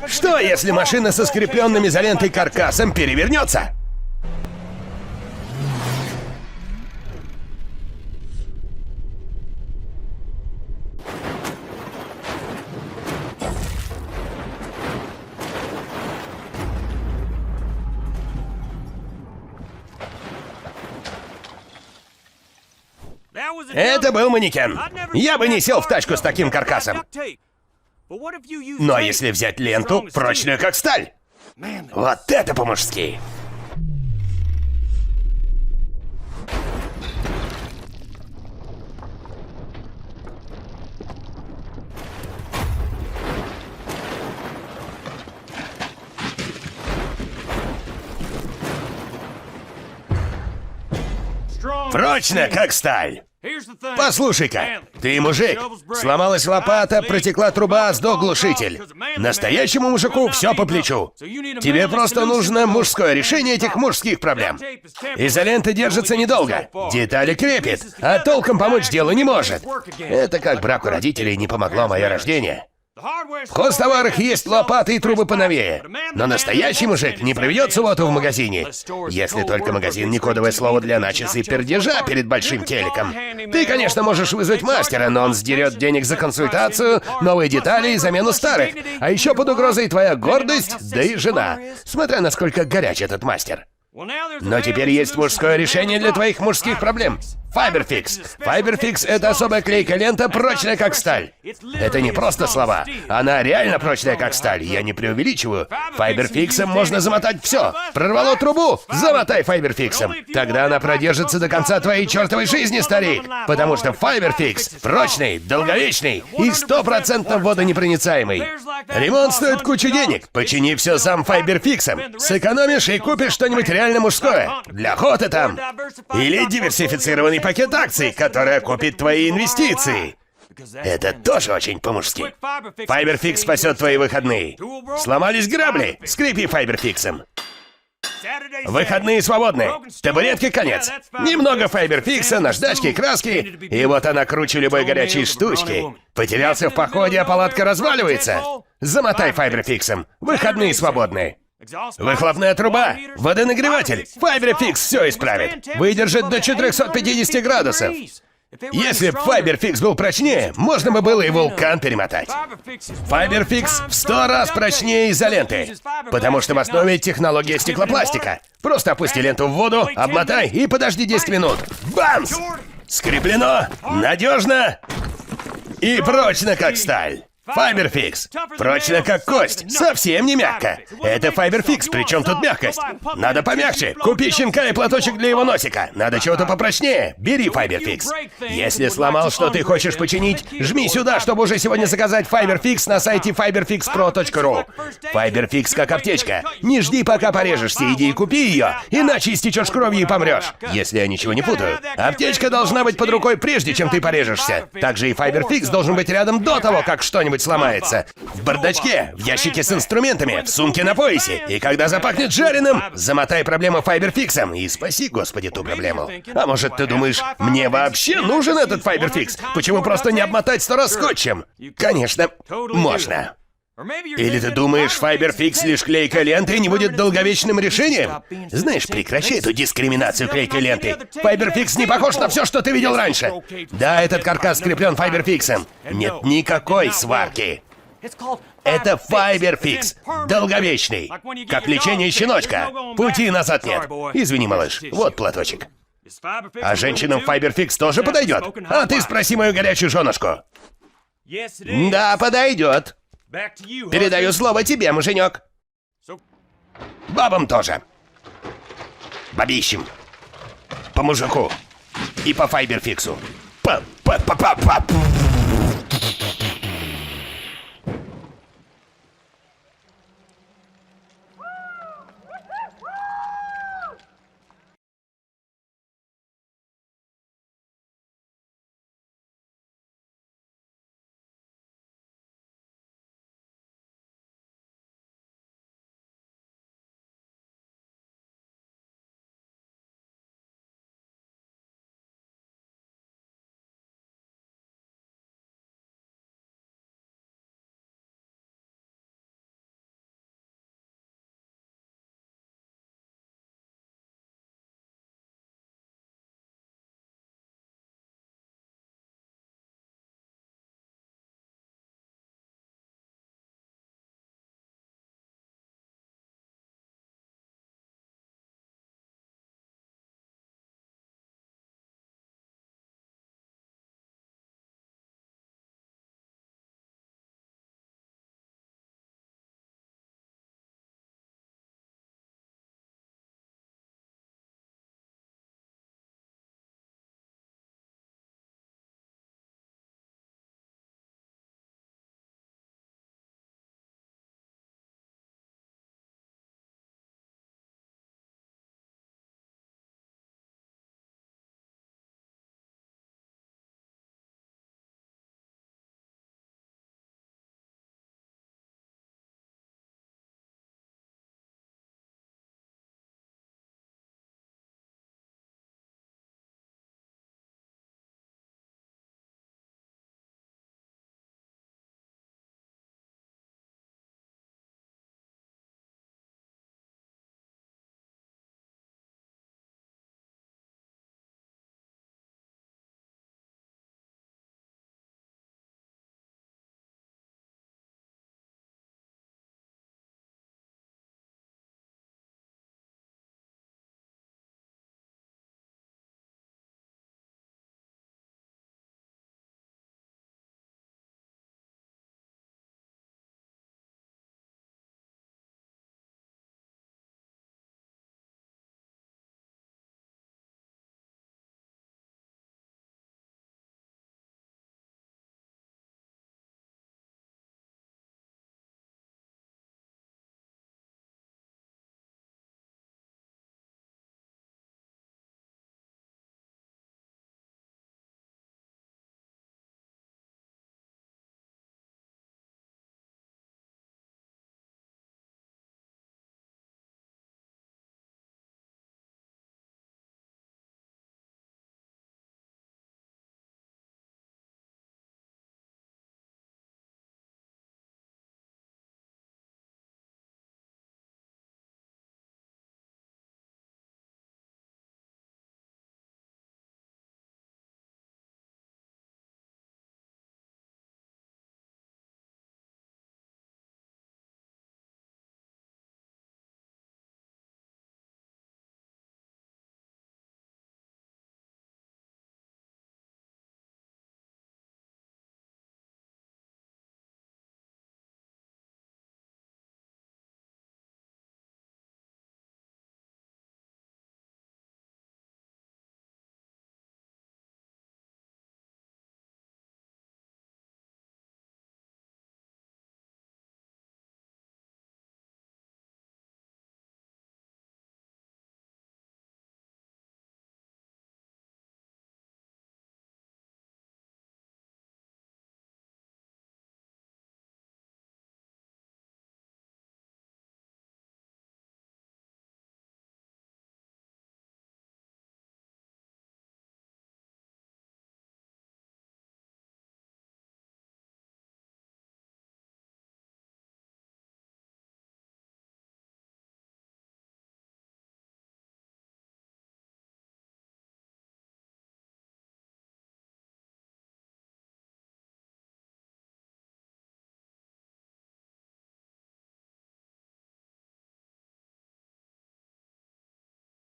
Что, если машина со скрепленным изолентой каркасом перевернется? Это был манекен. Я бы не сел в тачку с таким каркасом. Но если взять ленту, прочную как сталь. Вот это по-мужски. Прочно как сталь. Послушай-ка, ты мужик. Сломалась лопата, протекла труба, сдох глушитель. Настоящему мужику все по плечу. Тебе просто нужно мужское решение этих мужских проблем. Изолента держится недолго, детали крепит, а толком помочь делу не может. Это как браку родителей не помогло мое рождение. В хозтоварах есть лопаты и трубы поновее. Но настоящий мужик не проведет субботу в магазине. Если только магазин не кодовое слово для начес и пердежа перед большим телеком. Ты, конечно, можешь вызвать мастера, но он сдерет денег за консультацию, новые детали и замену старых. А еще под угрозой твоя гордость, да и жена. Смотря насколько горяч этот мастер. Но теперь есть мужское решение для твоих мужских проблем. Fiberfix. Fiberfix — это особая клейкая лента, прочная как сталь. Это не просто слова. Она реально прочная как сталь. Я не преувеличиваю. Fiberfix'ом можно замотать все. Прорвало трубу? Замотай Fiberfix'ом. Тогда она продержится до конца твоей чертовой жизни, старик. Потому что Fiberfix прочный, долговечный и 100% водонепроницаемый. Ремонт стоит кучу денег. Почини все сам Fiberfix'ом. Сэкономишь и купишь что-нибудь реально мужское. Для охоты там. Или диверсифицированный пакет акций, который окупит твои инвестиции. Это тоже очень по-мужски. Fiberfix спасет твои выходные. Сломались грабли? Скрепи Fiberfix'ом. Выходные свободны. Табуретки конец. Немного Fiberfix'а, наждачки, краски. И вот она круче любой горячей штучки. Потерялся в походе, а палатка разваливается. Замотай Fiberfix'ом. Выходные свободны. Выхлопная труба, водонагреватель. Fiberfix все исправит. Выдержит до 450 градусов. Если б Fiberfix был прочнее, можно бы было и вулкан перемотать. Fiberfix в 100 раз прочнее изоленты, потому что в основе технология стеклопластика. Просто опусти ленту в воду, обмотай и подожди 10 минут. Бамс! Скреплено, надежно и прочно как сталь. Fiberfix. Прочно как кость, совсем не мягко. Это Fiberfix, причем тут мягкость. Надо помягче. Купи щенка и платочек для его носика. Надо чего-то попрочнее. Бери Fiberfix. Если сломал, что ты хочешь починить, жми сюда, чтобы уже сегодня заказать Fiberfix на сайте fiberfixpro.ru. Fiberfix как аптечка. Не жди, пока порежешься, иди и купи ее, иначе истечешь кровью и помрешь. Если я ничего не путаю. Аптечка должна быть под рукой, прежде чем ты порежешься. Также и Fiberfix должен быть рядом до того, как что-нибудь сломается. В бардачке, в ящике с инструментами, в сумке на поясе. И когда запахнет жареным, замотай проблему Fiberfix'ом и спаси, Господи, ту проблему. А может, ты думаешь, мне вообще нужен этот Fiberfix? Почему просто не обмотать 100 раз скотчем? Конечно, можно. Или ты думаешь, Fiberfix лишь клейкая лента и не будет долговечным решением? Знаешь, прекращай эту дискриминацию клейкой ленты. Fiberfix не похож на все, что ты видел раньше. Да, этот каркас скреплен Fiberfix'ом. Нет никакой сварки. Это Fiberfix, долговечный. Как лечение щеночка. Пути назад нет. Извини, малыш, вот платочек. А женщинам Fiberfix тоже подойдет? А ты спроси мою горячую женушку. Да, подойдет. Передаю слово тебе, муженек. Бабам тоже. Бабищем. По мужику. И по Fiberfix'у. Па-па-па-па-па.